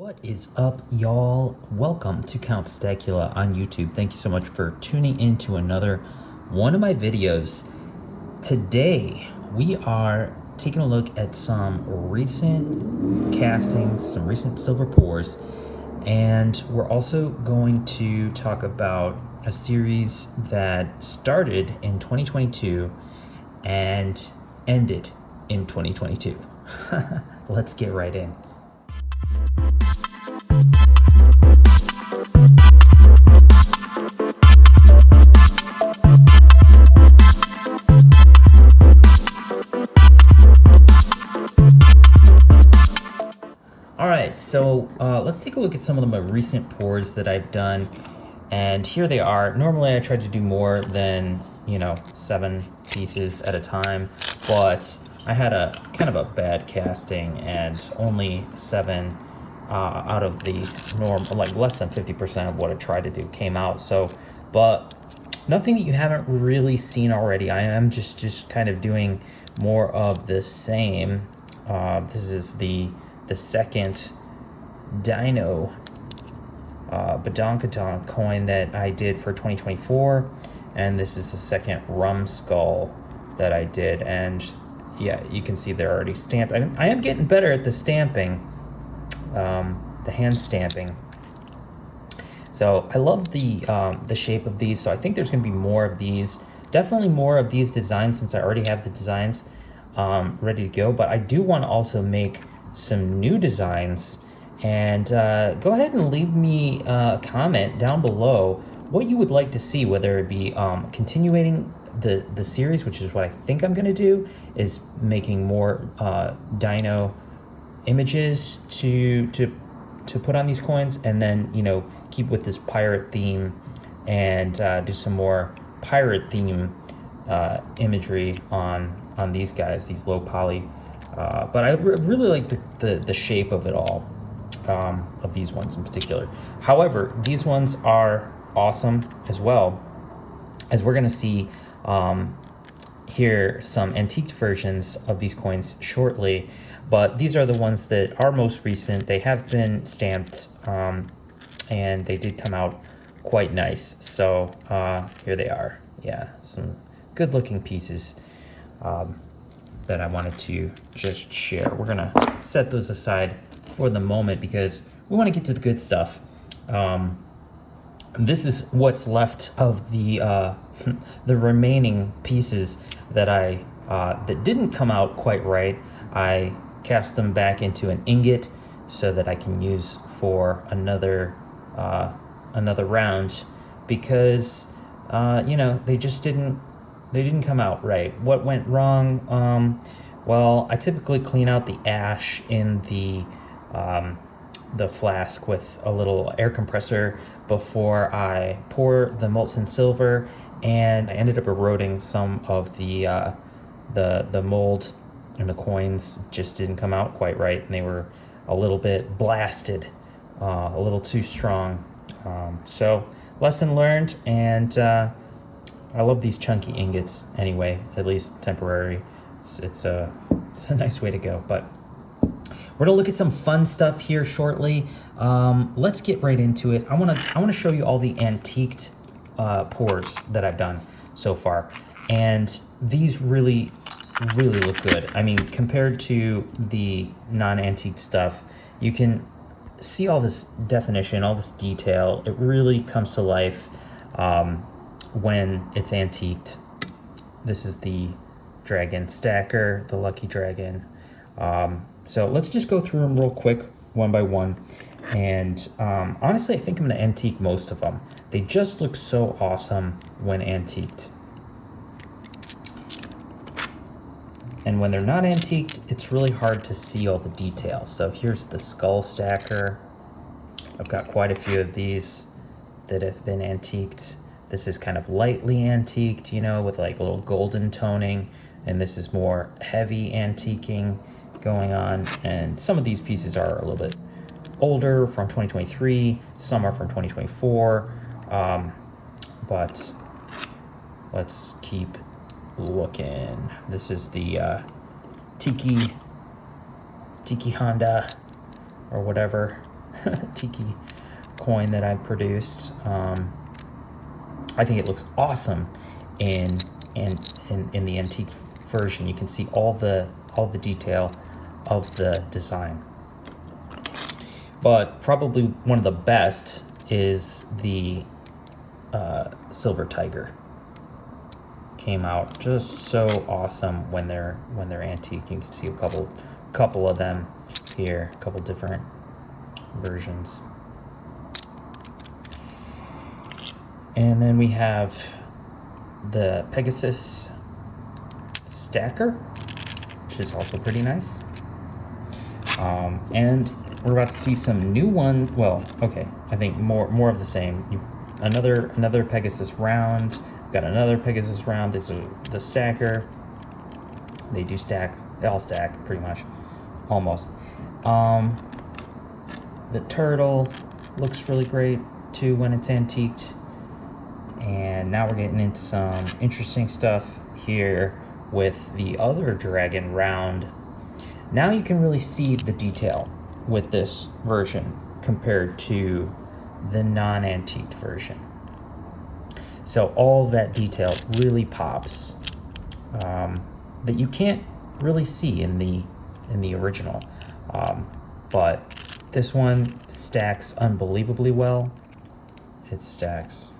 What is up, y'all? Welcome to Count Stacula on YouTube. Thank you so much for tuning in to another one of my videos. Today, we are taking a look at some recent castings, some recent silver pours, and we're also going to talk about a series that started in 2022 and ended in 2022. Let's get right in. Alright, so let's take a look at some of the more recent pours that I've done, and here they are. Normally I try to do more than, 7 pieces at a time, but I had a kind of a bad casting and only 7 out of the norm, like less than 50% of what I tried to do came out. So, but nothing that you haven't really seen already. I am just kind of doing more of the same. This is the second Dino Badonkadonk coin that I did for 2024, and this is the second Rum Skull that I did, and yeah, you can see they're already stamped. I am getting better at the stamping, the hand stamping. So I love the shape of these, so I think there's going to be more of these, definitely more of these designs since I already have the designs ready to go, but I do want to also make some new designs, and go ahead and leave me a comment down below what you would like to see, whether it be continuing the series, which is what I think I'm going to do, is making more dino images to put on these coins, and then keep with this pirate theme and do some more pirate theme imagery on these guys, these low poly. But I really like the shape of it all, of these ones in particular. However, these ones are awesome as well, as we're going to see here some antiqued versions of these coins shortly. But these are the ones that are most recent. They have been stamped, and they did come out quite nice. So here they are. Yeah, some good looking pieces that I wanted to just share. We're gonna set those aside for the moment because we want to get to the good stuff. This is what's left of the the remaining pieces that that didn't come out quite right. I cast them back into an ingot so that I can use for another round, because they just didn't come out right. What went wrong? Well, I typically clean out the ash in the flask with a little air compressor before I pour the molten silver, and I ended up eroding some of the mold, and the coins just didn't come out quite right, and they were a little bit blasted, a little too strong. So lesson learned, and I love these chunky ingots anyway, at least temporary. It's a nice way to go. But we're gonna look at some fun stuff here shortly. Let's get right into it. I wanna show you all the antiqued pours that I've done so far, and these really look good. I mean, compared to the non-antique stuff, you can see all this definition, all this detail. It really comes to life when it's antiqued. This is the dragon stacker, the lucky dragon. So let's just go through them real quick, one by one. And honestly, I think I'm going to antique most of them. They just look so awesome when antiqued. And when they're not antiqued, it's really hard to see all the detail. So here's the skull stacker. I've got quite a few of these that have been antiqued. This is kind of lightly antiqued, with like a little golden toning. And this is more heavy antiquing going on. And some of these pieces are a little bit older, from 2023. Some are from 2024. But let's keep looking. This is the Tiki Honda or whatever. tiki coin that I've produced. I think it looks awesome in the antique version. You can see all the detail of the design. But probably one of the best is the Silver Tiger. Came out just so awesome when they're antique. You can see a couple of them here, a couple different versions. And then we have the Pegasus Stacker, which is also pretty nice. And we're about to see some new ones. Well, okay, I think more of the same. Another Pegasus round. Got another Pegasus round. This is the Stacker. They do stack. They all stack pretty much, almost. The Turtle looks really great too when it's antiqued. And now we're getting into some interesting stuff here with the other Dragon round. Now you can really see the detail with this version compared to the non-antiqued version. So all that detail really pops that you can't really see in the original. But this one stacks unbelievably well. It stacks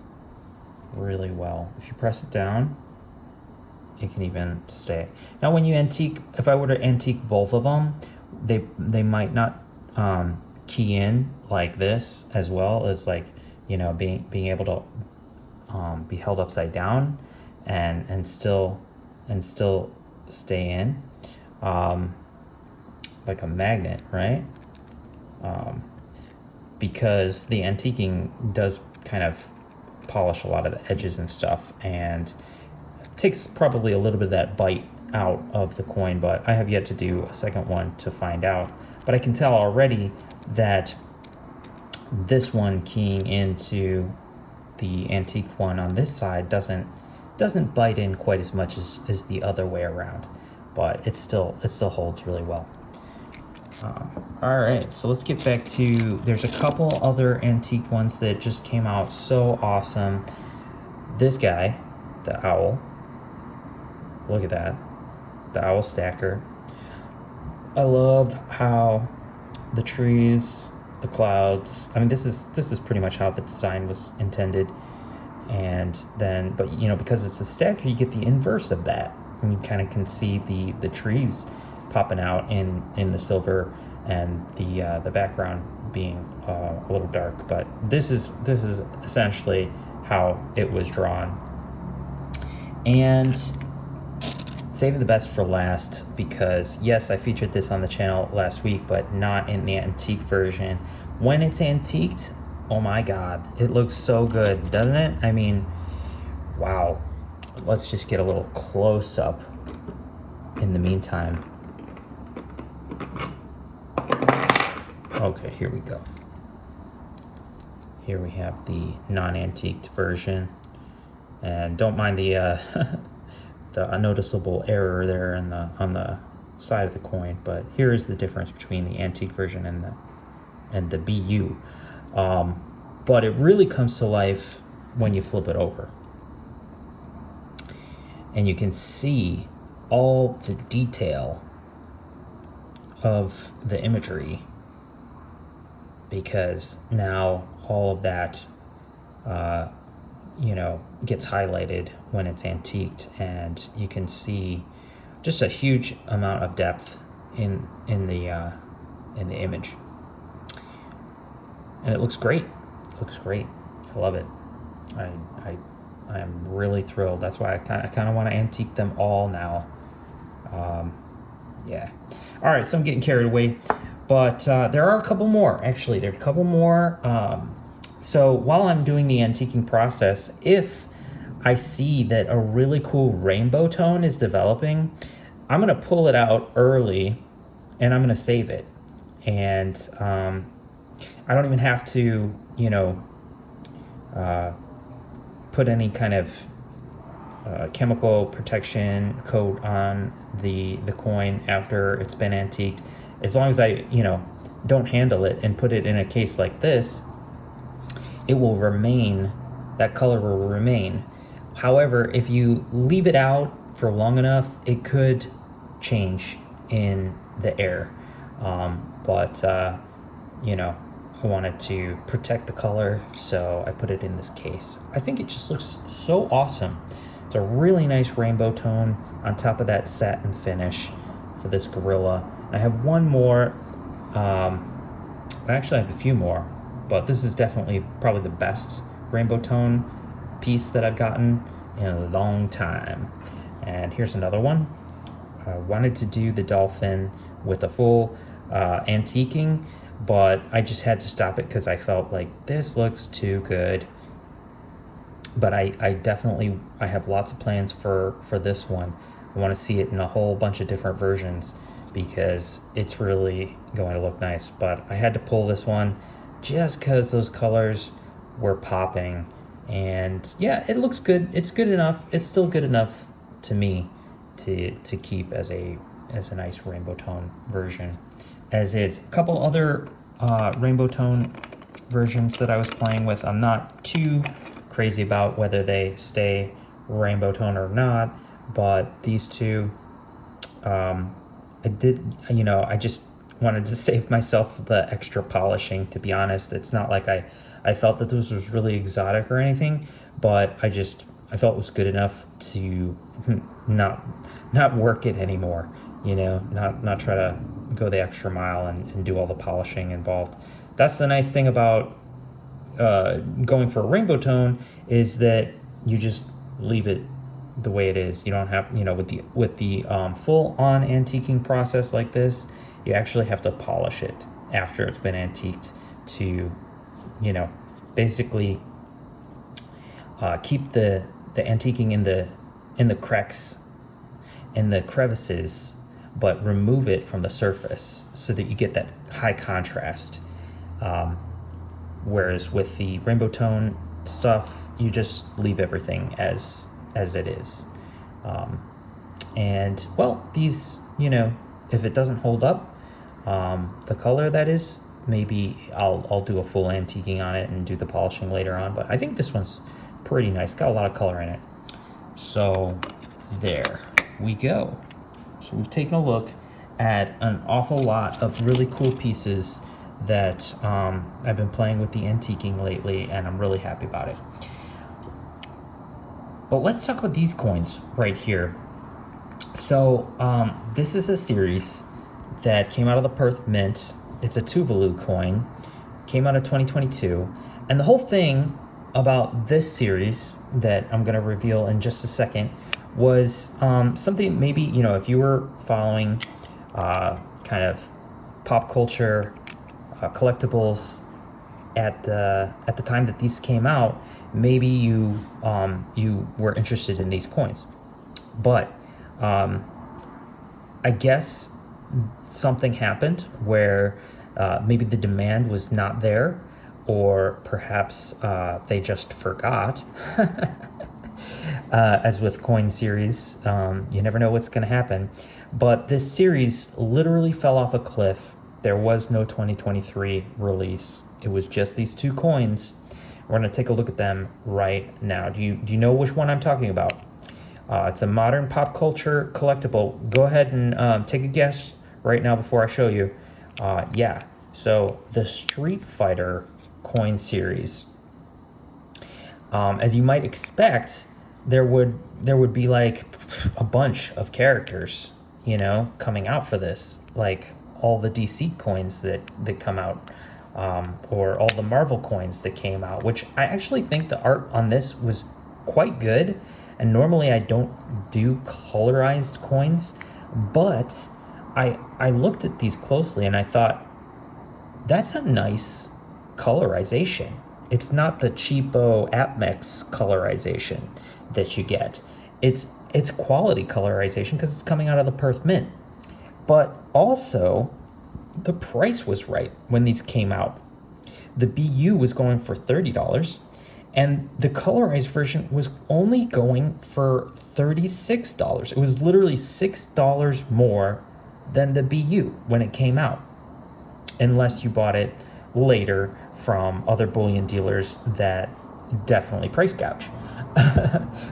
really well. If you press it down, it can even stay. Now when you antique, if I were to antique both of them, they might not key in like this, as well as, like, you know, being able to be held upside down and still stay in, like a magnet, right? Because the antiquing does kind of polish a lot of the edges and stuff, and takes probably a little bit of that bite out of the coin, but I have yet to do a second one to find out. But I can tell already that this one keying into the antique one on this side doesn't bite in quite as much as the other way around, but it still holds really well. All right, so let's get back to, there's a couple other antique ones that just came out so awesome. This guy, the owl, look at that, the owl stacker. I love how the trees, the clouds, I mean, this is pretty much how the design was intended. And then, but you know, because it's a stacker, you get the inverse of that, and you kind of can see the trees popping out in the silver, and the background being a little dark. But this is essentially how it was drawn. And saving the best for last, because yes, I featured this on the channel last week, but not in the antique version. When it's antiqued, oh my god, it looks so good, doesn't it? I mean, wow. Let's just get a little close up in the meantime. Okay, here we go. Here we have the non-antiqued version, and don't mind the the unnoticeable error there on the side of the coin. But here is the difference between the antique version and the BU. But it really comes to life when you flip it over, and you can see all the detail of the imagery, because now all of that gets highlighted when it's antiqued, and you can see just a huge amount of depth in the image, and it looks great. It looks great. I love it. I am really thrilled. That's why I kind of want to antique them all now. Yeah. All right, so I'm getting carried away, but there are a couple more. Actually, there are a couple more. So while I'm doing the antiquing process, if I see that a really cool rainbow tone is developing, I'm going to pull it out early and I'm going to save it. And I don't even have to, put any kind of chemical protection coat on the coin after it's been antiqued. As long as I, don't handle it and put it in a case like this, it will remain, that color will remain. However, if you leave it out for long enough, it could change in the air. But you know, I wanted to protect the color, so I put it in this case. I think it just looks so awesome. It's a really nice rainbow tone on top of that satin finish for this gorilla. I have one more. I actually have a few more, but this is definitely probably the best rainbow tone piece that I've gotten in a long time. And here's another one. I wanted to do the dolphin with a full antiquing, but I just had to stop it because I felt like this looks too good. But I definitely have lots of plans for this one. I want to see it in a whole bunch of different versions because it's really going to look nice. But I had to pull this one just because those colors were popping. And yeah, it looks good. It's good enough. It's still good enough to me to keep as a nice rainbow tone version. As is. A couple other rainbow tone versions that I was playing with. I'm not too crazy about whether they stay rainbow tone or not, but these two, I just wanted to save myself the extra polishing, to be honest. It's not like I felt that this was really exotic or anything, but I felt it was good enough to not work it anymore, not try to go the extra mile and do all the polishing involved. That's the nice thing about going for a rainbow tone, is that you just leave it the way it is. You don't have, with the full on antiquing process like this, you actually have to polish it after it's been antiqued to, basically keep the antiquing in the cracks, in the crevices, but remove it from the surface so that you get that high contrast. Whereas with the rainbow tone stuff, you just leave everything as it is. And well, these, if it doesn't hold up, the color that is, maybe I'll do a full antiquing on it and do the polishing later on. But I think this one's pretty nice. Got a lot of color in it. So there we go. So we've taken a look at an awful lot of really cool pieces that I've been playing with the antiquing lately, and I'm really happy about it. But let's talk about these coins right here. So this is a series that came out of the Perth Mint. It's a Tuvalu coin, came out of 2022. And the whole thing about this series that I'm going to reveal in just a second was something maybe, if you were following kind of pop culture collectibles at the time that these came out, maybe you were interested in these coins. But I guess something happened where maybe the demand was not there, or perhaps they just forgot. As with coin series, you never know what's going to happen. But this series literally fell off a cliff. There was no 2023 release. It was just these two coins. We're going to take a look at them right now. Do you know which one I'm talking about? It's a modern pop culture collectible. Go ahead and take a guess right now before I show you. Yeah, so the Street Fighter coin series. As you might expect, there would be like a bunch of characters, coming out for this, like all the DC coins that come out, or all the Marvel coins that came out, which I actually think the art on this was quite good. And normally I don't do colorized coins, but I looked at these closely and I thought, that's a nice colorization. It's not the cheapo AppMex colorization that you get. It's quality colorization because it's coming out of the Perth Mint. But also, the price was right when these came out. The BU was going for $30, and the colorized version was only going for $36. It was literally $6 more than the BU when it came out. unless you bought it later from other bullion dealers that definitely price gouge.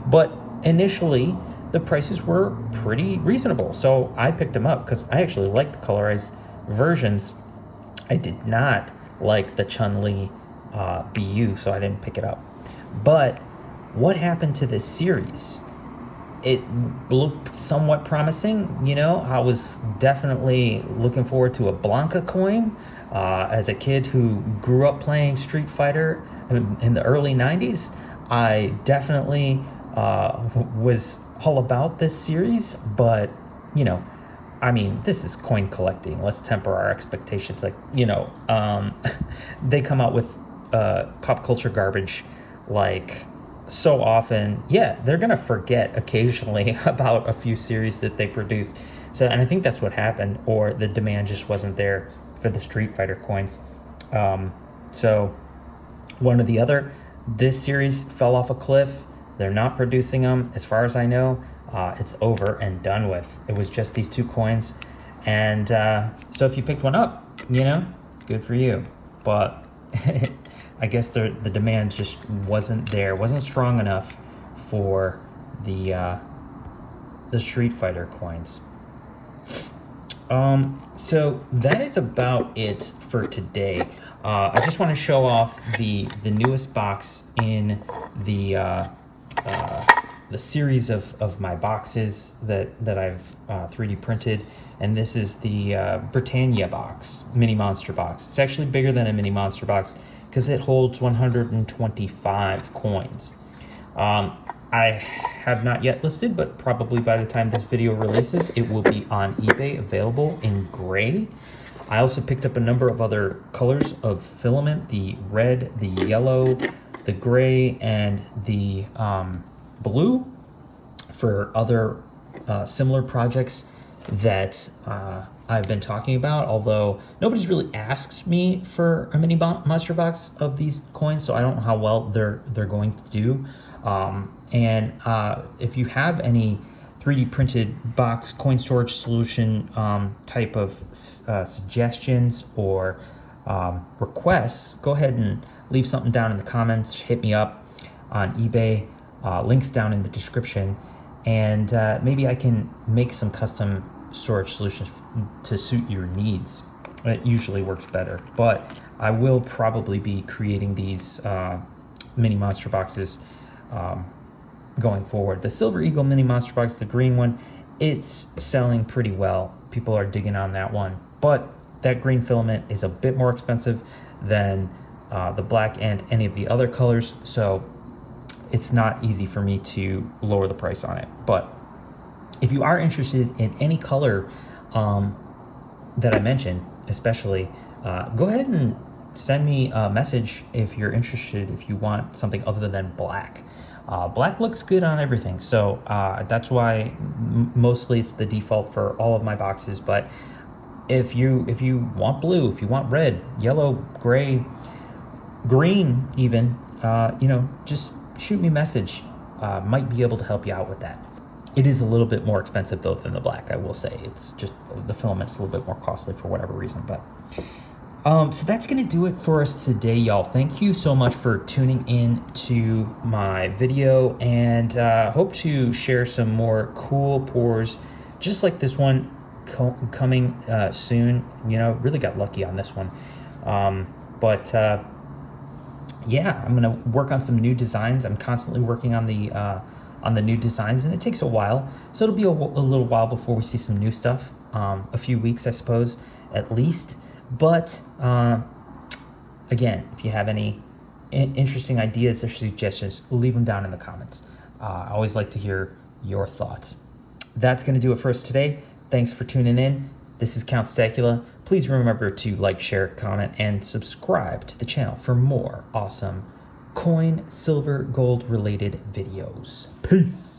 But initially, the prices were pretty reasonable, so I picked them up because I actually liked the colorized versions. I did not like the Chun-Li BU, so I didn't pick it up. But what happened to this series? It looked somewhat promising. You know, I was definitely looking forward to a Blanca coin. As a kid who grew up playing Street Fighter in the early 90s, I definitely was all about this series. But, you know, I mean, this is coin collecting. Let's temper our expectations. Like, you know, they come out with pop culture garbage like so often. Yeah, they're gonna forget occasionally about a few series that they produce. So, and I think that's what happened, or the demand just wasn't there for the Street Fighter coins. So one or the other. This series fell off a cliff. They're not producing them, as far as I know. It's over and done with. It was just these two coins, and so if you picked one up, you know, good for you. But I guess the demand just wasn't there, wasn't strong enough for the Street Fighter coins. So that is about it for today. I just want to show off the newest box in the series of my boxes that I've 3D printed, and this is the Britannia box, mini monster box. It's actually bigger than a mini monster box because it holds 125 coins. I have not yet listed, but probably by the time this video releases, it will be on eBay, available in gray. I also picked up a number of other colors of filament: the red, the yellow, the gray, and the blue, for other similar projects that I've been talking about, although nobody's really asked me for a mini monster box of these coins, so I don't know how well they're going to do. And if you have any 3D printed box coin storage solution type of suggestions or requests, go ahead and leave something down in the comments. Hit me up on eBay. Links down in the description, and maybe I can make some custom storage solutions to suit your needs. It usually works better, but I will probably be creating these mini monster boxes going forward. The Silver Eagle mini monster box, the green one, it's selling pretty well. People are digging on that one, but that green filament is a bit more expensive than the black and any of the other colors, so it's not easy for me to lower the price on it. But if you are interested in any color that I mentioned, especially, go ahead and send me a message if you're interested, if you want something other than black. Black looks good on everything, so that's why mostly it's the default for all of my boxes. But if you want blue, if you want red, yellow, gray, green even, you know, just shoot me a message. Might be able to help you out with that. It is a little bit more expensive though than the black, I will say. It's just the filament's a little bit more costly for whatever reason. But so that's gonna do it for us today, y'all. Thank you so much for tuning in to my video, and hope to share some more cool pours just like this one coming soon. You know, really got lucky on this one. Yeah, I'm gonna work on some new designs. I'm constantly working on the new designs, and it takes a while, so it'll be a little while before we see some new stuff. A few weeks, I suppose, at least. But again, if you have any interesting ideas or suggestions, leave them down in the comments. I always like to hear your thoughts. That's going to do it for us today. Thanks for tuning in. This is Count Stacula. Please remember to like, share, comment, and subscribe to the channel for more awesome coin, silver, gold related videos. Peace.